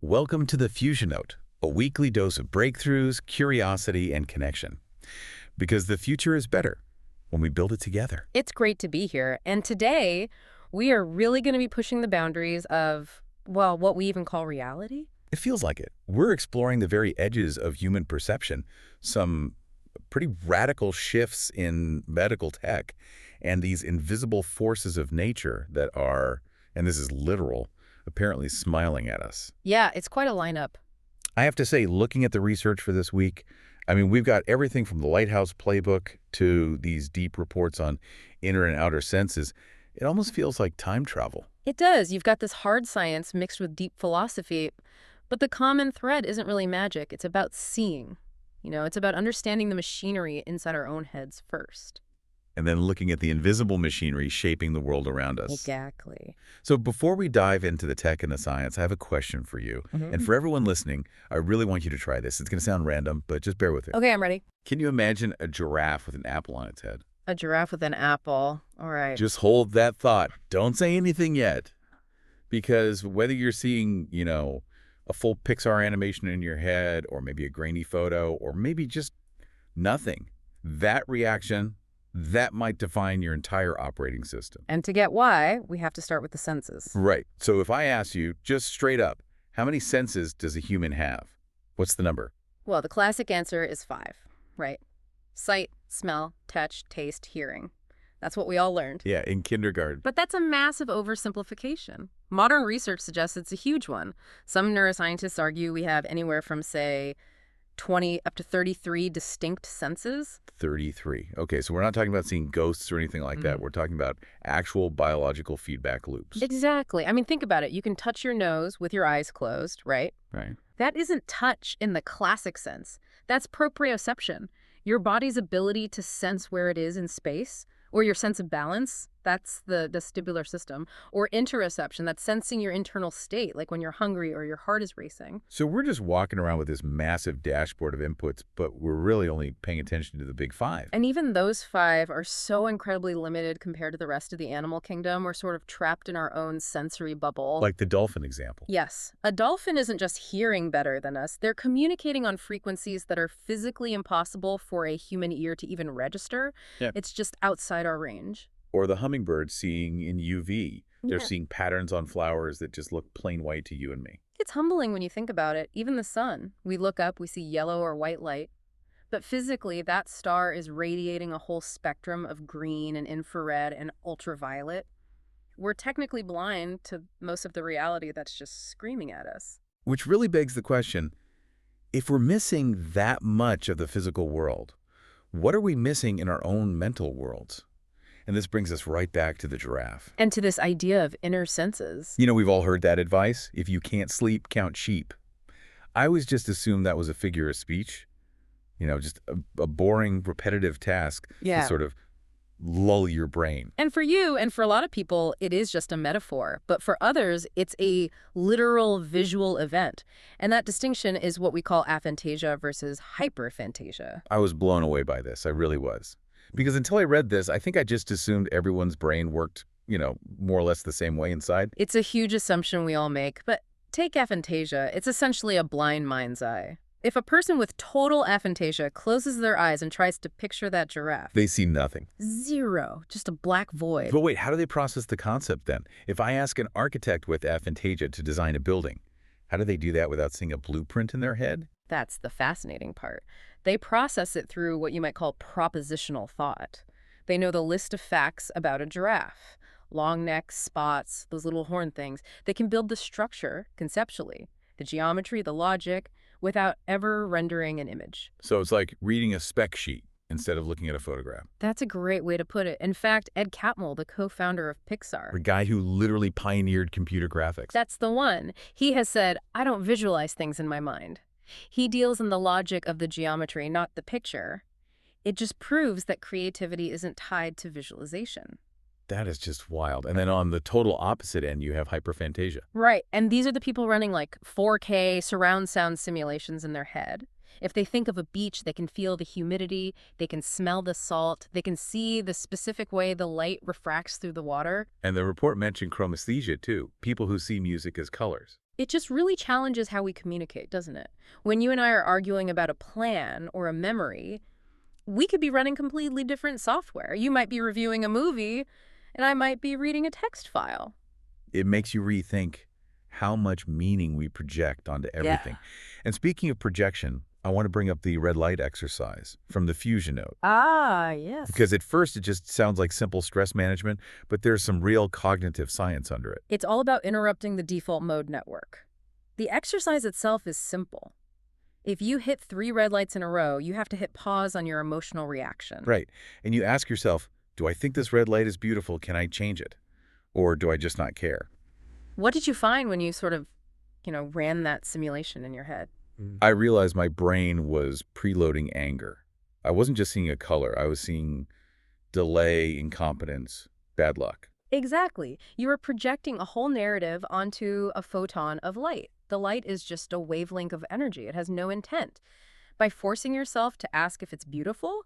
Welcome to the Fusion Note, a weekly dose of breakthroughs, curiosity, and connection. Because the future is better when we build it together. It's great to be here. And today, we are really going to be pushing the boundaries of, well, what we even call reality. It feels like it. We're exploring the very edges of human perception, some pretty radical shifts in medical tech, and these invisible forces of nature that are, and this is literal, apparently smiling at us. Yeah, it's quite a lineup. I have to say, looking at the research for this week, I mean, we've got everything from the Lighthouse Playbook to these deep reports on inner and outer senses. It almost feels like time travel. It does. You've got this hard science mixed with deep philosophy, but the common thread isn't really magic. It's about seeing. It's about understanding the machinery inside our own heads first. And then looking at the invisible machinery shaping the world around us. Exactly. So before we dive into the tech and the science, I have a question for you. And for everyone listening, I really want you to try this. It's going to sound random, but just bear with it. Okay, I'm ready. Can you imagine a giraffe with an apple on its head? A giraffe with an apple. All right. Just hold that thought. Don't say anything yet. Because whether you're seeing, a full Pixar animation in your head, or maybe a grainy photo, or maybe just nothing, that reaction, that might define your entire operating system. And to get why, we have to start with the senses. Right. So if I ask you, just straight up, how many senses does a human have? What's the number? Well, the classic answer is 5, right? Sight, smell, touch, taste, hearing. That's what we all learned. Yeah, in kindergarten. But that's a massive oversimplification. Modern research suggests it's a huge one. Some neuroscientists argue we have anywhere from, say, 20 up to 33 distinct senses. 33. Okay, so we're not talking about seeing ghosts or anything like that. We're talking about actual biological feedback loops. Exactly. I mean, think about it. You can touch your nose with your eyes closed, right? Right. That isn't touch in the classic sense. That's proprioception. Your body's ability to sense where it is in space, or your sense of balance, that's the vestibular system, or interoception, that's sensing your internal state, like when you're hungry or your heart is racing. So we're just walking around with this massive dashboard of inputs, but we're really only paying attention to the big 5. And even those 5 are so incredibly limited compared to the rest of the animal kingdom. We're sort of trapped in our own sensory bubble. Like the dolphin example. Yes. A dolphin isn't just hearing better than us. They're communicating on frequencies that are physically impossible for a human ear to even register. Yeah. It's just outside our range. Or the hummingbird seeing in UV. They're Yeah. seeing patterns on flowers that just look plain white to you and me. It's humbling when you think about it. Even the sun. We look up, we see yellow or white light. But physically, that star is radiating a whole spectrum of green and infrared and ultraviolet. We're technically blind to most of the reality that's just screaming at us. Which really begs the question, if we're missing that much of the physical world, what are we missing in our own mental worlds? And this brings us right back to the giraffe. And to this idea of inner senses. We've all heard that advice. If you can't sleep, count sheep. I always just assumed that was a figure of speech. Just a boring, repetitive task to sort of lull your brain. And for you, and for a lot of people, it is just a metaphor. But for others, it's a literal visual event. And that distinction is what we call aphantasia versus hyperphantasia. I was blown away by this. I really was. Because until I read this, I think I just assumed everyone's brain worked, more or less the same way inside. It's a huge assumption we all make. But take aphantasia. It's essentially a blind mind's eye. If a person with total aphantasia closes their eyes and tries to picture that giraffe, They see nothing. zero, just a black void. But wait, how do they process the concept then? If I ask an architect with aphantasia to design a building, how do they do that without seeing a blueprint in their head? That's the fascinating part. They process it through what you might call propositional thought. They know the list of facts about a giraffe. Long neck, spots, those little horn things. They can build the structure conceptually, the geometry, the logic, without ever rendering an image. So it's like reading a spec sheet instead of looking at a photograph. That's a great way to put it. In fact, Ed Catmull, the co-founder of The Pixar, guy who literally pioneered computer graphics. that's the one. He has said, I don't visualize things in my mind. He deals in the logic of the geometry, not the picture. It just proves that creativity isn't tied to visualization. That is just wild. And then on the total opposite end, you have hyperphantasia. Right, and these are the people running like 4K surround sound simulations in their head. If they think of a beach, they can feel the humidity, they can smell the salt, they can see the specific way the light refracts through the water. And the report mentioned chromesthesia too, people who see music as colors. It just really challenges how we communicate, doesn't it? When you and I are arguing about a plan or a memory, we could be running completely different software. You might be reviewing a movie, and I might be reading a text file. It makes you rethink how much meaning we project onto Yeah. everything. And speaking of projection, I want to bring up the red light exercise from the fusion note. Ah, yes. Because at first it just sounds like simple stress management, but there's some real cognitive science under it. It's all about interrupting the default mode network. The exercise itself is simple. If you hit 3 red lights in a row, you have to hit pause on your emotional reaction. Right. And you ask yourself, do I think this red light is beautiful? Can I change it? Or do I just not care? What did you find when you sort of, ran that simulation in your head? I realized my brain was preloading anger. I wasn't just seeing a color. I was seeing delay, incompetence, bad luck. Exactly. You were projecting a whole narrative onto a photon of light. The light is just a wavelength of energy. It has no intent. By forcing yourself to ask if it's beautiful,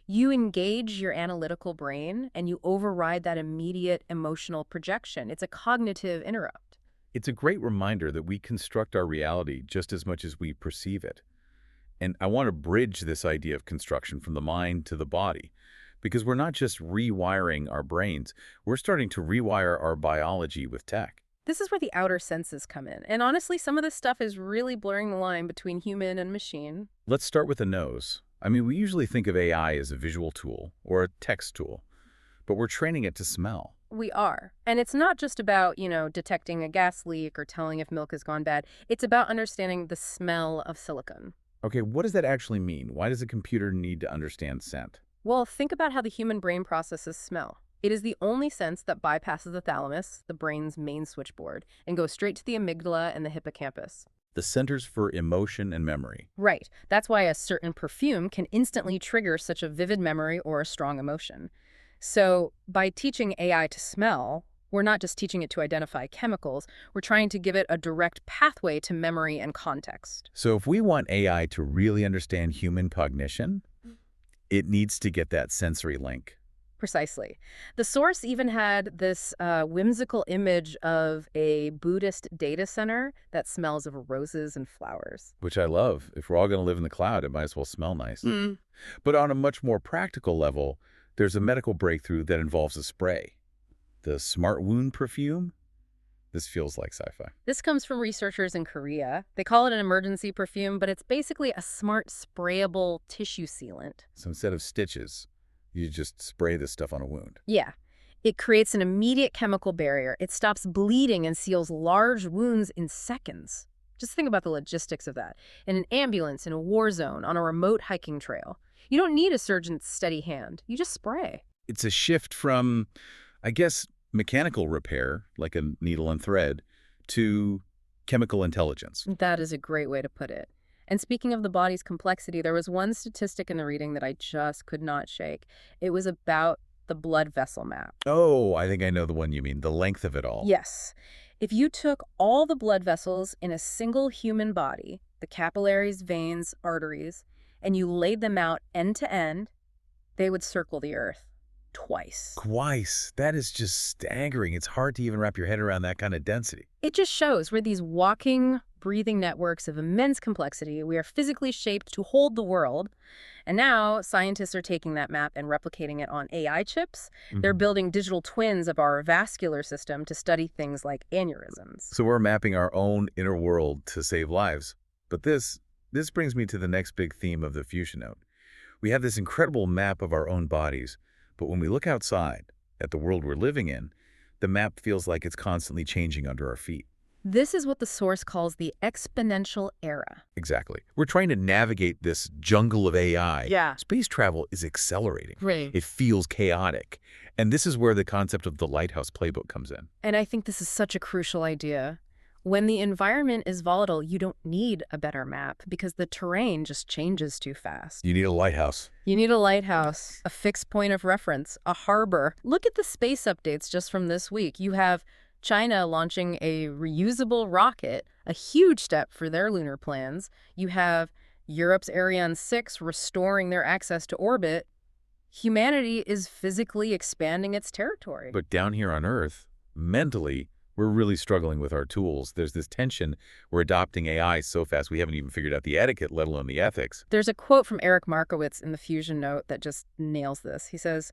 you engage your analytical brain and you override that immediate emotional projection. It's a cognitive interrupt. It's a great reminder that we construct our reality just as much as we perceive it. And I want to bridge this idea of construction from the mind to the body, because we're not just rewiring our brains, we're starting to rewire our biology with tech. This is where the outer senses come in. And honestly, some of this stuff is really blurring the line between human and machine. Let's start with the nose. I mean, we usually think of AI as a visual tool or a text tool, but we're training it to smell. We are. And it's not just about, detecting a gas leak or telling if milk has gone bad. It's about understanding the smell of silicon. Okay, what does that actually mean? Why does a computer need to understand scent? Well, think about how the human brain processes smell. It is the only sense that bypasses the thalamus, the brain's main switchboard, and goes straight to the amygdala and the hippocampus. The centers for emotion and memory. Right. That's why a certain perfume can instantly trigger such a vivid memory or a strong emotion. So by teaching AI to smell, we're not just teaching it to identify chemicals, we're trying to give it a direct pathway to memory and context. So if we want AI to really understand human cognition, it needs to get that sensory link. Precisely. The source even had this whimsical image of a Buddhist data center that smells of roses and flowers. Which I love. If we're all going to live in the cloud, it might as well smell nice. But on a much more practical level, there's a medical breakthrough that involves a spray. The smart wound perfume? This feels like sci-fi. This comes from researchers in Korea. They call it an emergency perfume, but it's basically a smart sprayable tissue sealant. So instead of stitches, you just spray this stuff on a wound. Yeah. It creates an immediate chemical barrier. It stops bleeding and seals large wounds in seconds. Just think about the logistics of that. In an ambulance, in a war zone, on a remote hiking trail. You don't need a surgeon's steady hand. You just spray. It's a shift from, I guess, mechanical repair, like a needle and thread, to chemical intelligence. That is a great way to put it. And speaking of the body's complexity, there was one statistic in the reading that I just could not shake. It was about the blood vessel map. Oh, I think I know the one you mean, the length of it all. Yes. If you took all the blood vessels in a single human body, the capillaries, veins, arteries, and you laid them out end to end, they would circle the Earth twice. Twice. That is just staggering. It's hard to even wrap your head around that kind of density. It just shows we're these walking, breathing networks of immense complexity. We are physically shaped to hold the world. And now scientists are taking that map and replicating it on AI chips. They're building digital twins of our vascular system to study things like aneurysms. So we're mapping our own inner world to save lives. But this brings me to the next big theme of the fusion note. We have this incredible map of our own bodies, but when we look outside at the world we're living in, the map feels like it's constantly changing under our feet. This is what the source calls the exponential era. Exactly. We're trying to navigate this jungle of AI. Yeah. Space travel is accelerating. Right. It feels chaotic. And this is where the concept of the Lighthouse Playbook comes in. And I think this is such a crucial idea. When the environment is volatile, you don't need a better map because the terrain just changes too fast. You need a lighthouse. You need a lighthouse, a fixed point of reference, a harbor. Look at the space updates just from this week. You have China launching a reusable rocket, a huge step for their lunar plans. You have Europe's Ariane 6 restoring their access to orbit. Humanity is physically expanding its territory. But down here on Earth, mentally, We're really struggling with our tools. There's this tension. We're adopting AI so fast we haven't even figured out the etiquette, let alone the ethics. There's a quote from Eric Markowitz in the Fusion Note that just nails this. He says,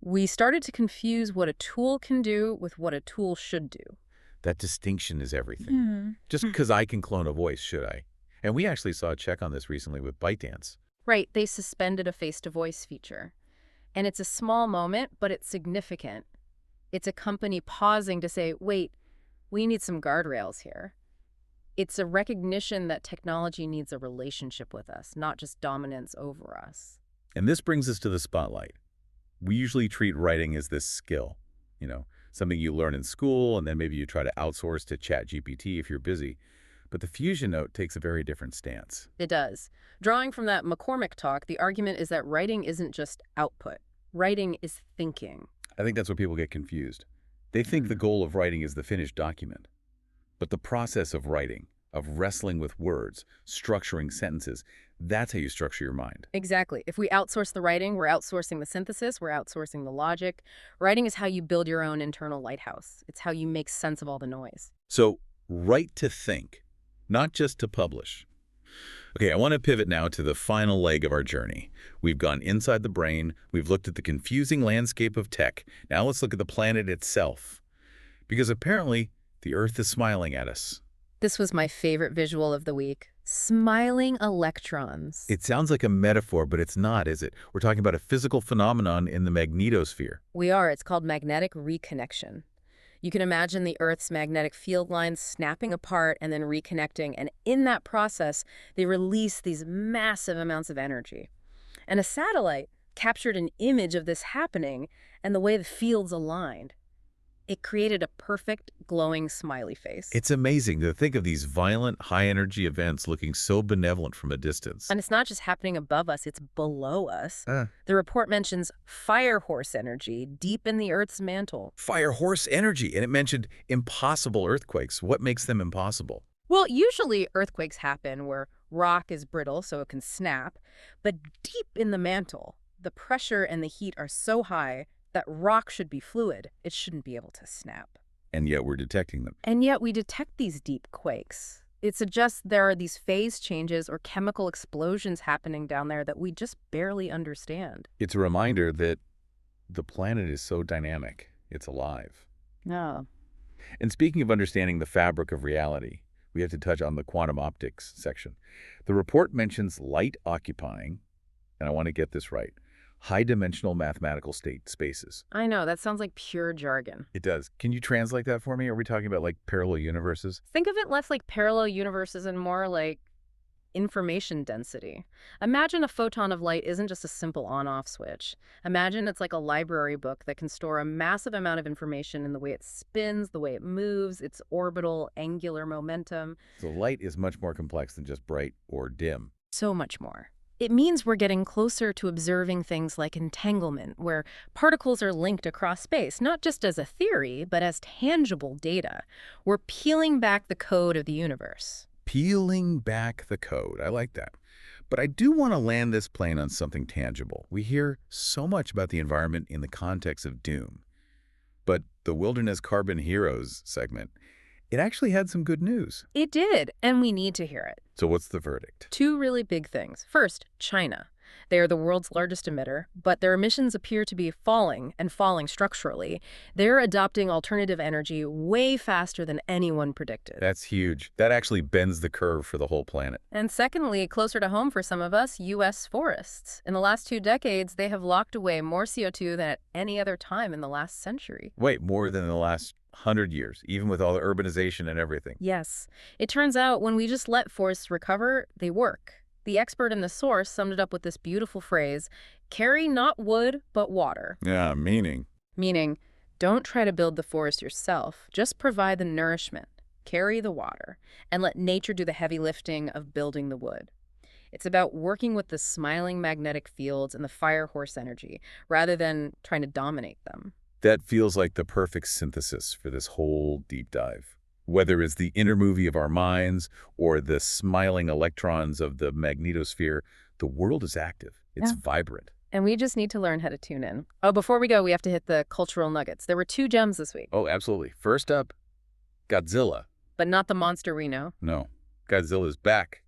"We started to confuse what a tool can do with what a tool should do." That distinction is everything. Just because I can clone a voice, should I? And we actually saw a check on this recently with ByteDance. Right, they suspended a face-to-voice feature. And it's a small moment, but it's significant. It's a company pausing to say, wait, we need some guardrails here. It's a recognition that technology needs a relationship with us, not just dominance over us. And this brings us to the spotlight. We usually treat writing as this skill, something you learn in school, and then maybe you try to outsource to ChatGPT if you're busy. But the Fusion Note takes a very different stance. It does. Drawing from that McCormick talk, the argument is that writing isn't just output. Writing is thinking. I think that's where people get confused. They think the goal of writing is the finished document. But the process of writing, of wrestling with words, structuring sentences, that's how you structure your mind. Exactly. If we outsource the writing, we're outsourcing the synthesis, we're outsourcing the logic. Writing is how you build your own internal lighthouse. It's how you make sense of all the noise. So, write to think, not just to publish. Okay, I want to pivot now to the final leg of our journey. We've gone inside the brain, we've looked at the confusing landscape of tech. Now let's look at the planet itself. Because apparently, the Earth is smiling at us. This was my favorite visual of the week. Smiling electrons. It sounds like a metaphor, but it's not, is it? We're talking about a physical phenomenon in the magnetosphere. We are. It's called magnetic reconnection. You can imagine the Earth's magnetic field lines snapping apart and then reconnecting, and in that process, they release these massive amounts of energy. And a satellite captured an image of this happening and the way the fields aligned. It created a perfect, glowing, smiley face. It's amazing to think of these violent, high-energy events looking so benevolent from a distance. And it's not just happening above us, it's below us. The report mentions fire horse energy deep in the Earth's mantle. Fire horse energy, and it mentioned impossible earthquakes. What makes them impossible? Well, usually earthquakes happen where rock is brittle so it can snap, but deep in the mantle, the pressure and the heat are so high that rock should be fluid. It shouldn't be able to snap. And yet we're detecting them. And yet we detect these deep quakes. It suggests there are these phase changes or chemical explosions happening down there that we just barely understand. It's a reminder that the planet is so dynamic. It's alive. No. And speaking of understanding the fabric of reality, we have to touch on the quantum optics section. The report mentions light occupying, and I want to get this right, high-dimensional mathematical state spaces. I know, that sounds like pure jargon. It does. Can you translate that for me? Are we talking about, like, parallel universes? Think of it less like parallel universes and more like information density. Imagine a photon of light isn't just a simple on-off switch. Imagine it's like a library book that can store a massive amount of information in the way it spins, the way it moves, its orbital, angular momentum. So light is much more complex than just bright or dim. So much more. It means we're getting closer to observing things like entanglement, where particles are linked across space, not just as a theory, but as tangible data. We're peeling back the code of the universe. Peeling back the code. I like that. But I do want to land this plane on something tangible. We hear so much about the environment in the context of doom. But the Wilderness Carbon Heroes segment, it actually had some good news. It did, and we need to hear it. So what's the verdict? Two really big things. First, China. They are the world's largest emitter, but their emissions appear to be falling, and falling structurally. They're adopting alternative energy way faster than anyone predicted. That's huge. That actually bends the curve for the whole planet. And secondly, closer to home for some of us, U.S. forests. In the last 2 decades, they have locked away more CO2 than at any other time in the last century. Wait, more than the last 100 years, even with all the urbanization and everything. Yes. It turns out when we just let forests recover, they work. The expert in the source summed it up with this beautiful phrase, carry not wood, but water. Yeah, meaning? Meaning, don't try to build the forest yourself. Just provide the nourishment, carry the water, and let nature do the heavy lifting of building the wood. It's about working with the smiling magnetic fields and the fire horse energy, rather than trying to dominate them. That feels like the perfect synthesis for this whole deep dive. Whether it's the inner movie of our minds or the smiling electrons of the magnetosphere, the world is active. It's vibrant. And we just need to learn how to tune in. Oh, before we go, we have to hit the cultural nuggets. There were 2 gems this week. Oh, absolutely. First up, Godzilla. But not the monster we know. No, Godzilla's back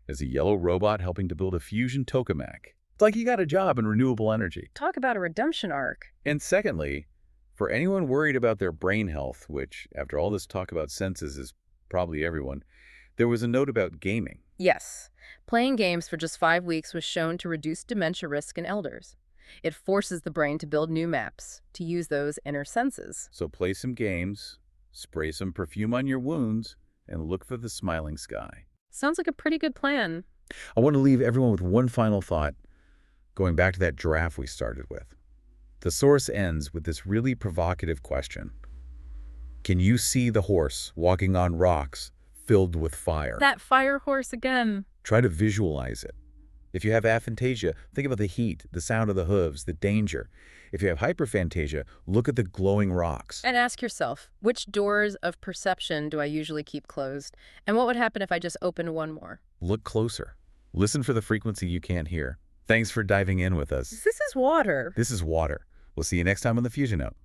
as a yellow robot helping to build a fusion tokamak. It's like he got a job in renewable energy. Talk about a redemption arc. And secondly, for anyone worried about their brain health, which, after all this talk about senses, is probably everyone, there was a note about gaming. Yes. Playing games for just 5 weeks was shown to reduce dementia risk in elders. It forces the brain to build new maps, to use those inner senses. So play some games, spray some perfume on your wounds, and look for the smiling sky. Sounds like a pretty good plan. I want to leave everyone with one final thought, going back to that giraffe we started with. The source ends with this really provocative question. Can you see the horse walking on rocks filled with fire? That fire horse again. Try to visualize it. If you have aphantasia, think about the heat, the sound of the hooves, the danger. If you have hyperphantasia, look at the glowing rocks. And ask yourself, which doors of perception do I usually keep closed? And what would happen if I just opened one more? Look closer. Listen for the frequency you can't hear. Thanks for diving in with us. This is water. This is water. We'll see you next time on The Fusion Note.